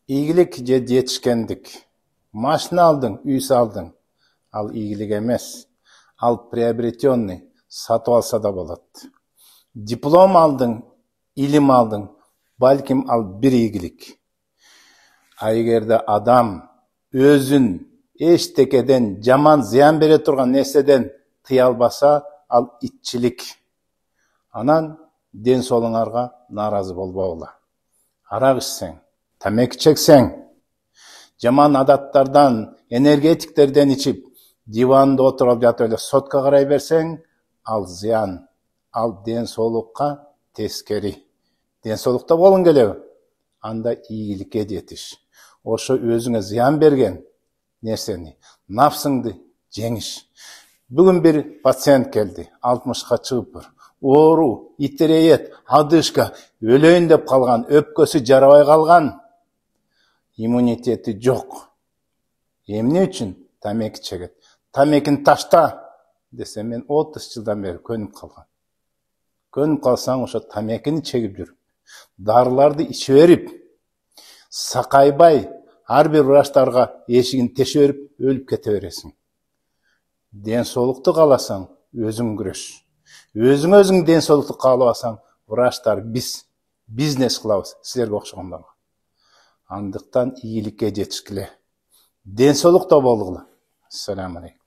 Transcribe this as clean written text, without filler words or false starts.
İyilik же жетишкендик. Машина алдың, үй салдың. Ал ийгилик эмес. Ал приобретенный, сатып алса да болот. Диплом алдың, илим алдың. Балким ал бир ийгилик. А эгерде адам өзүн эчтекеден жаман зыян бере турган нерседен тыя албаса, ал итчилик. Анан ден соолуңарга нааразы болбогула. Арак ичсең, тамеки чексең, жаман адаттардан, энергетиктерден ичип, диванда отуруп жатып эле сотко карай берсең, ал зыян, ал ден соолукка тескери. Ден соолукта болгуң келеби? Анда ийгиликке жетиш. Ошо өзүңө зыян берген нерсени, нафсыңды жеңиш. Бүгүн бир пациент келди, 60-ка чыгып, оору, итерейет, адышка, өлөйүн деп калган, өпкөсү жарабай калган, иммунитети жок. Эмне үчүн? Тамеки чегет. Тамекини ташта десе, мен 30 жылдан бери көнүп калган. Көнүп калсаң, ошо тамекини чегип жүрүп, дарыларды иче берип, сакайбай, ар бир врачтарга эшигин теше берип, өлүп кете бересиң. Ден соолукту кааласаң, өзүң күрөш. Өзүң ден соолукту каалабасаң, врачтар биз бизнес кылабыз силерге окшогондорго. Андыктан ийгиликке жетишкиле. Ден соолукта болгула. Ассаламу алейкум.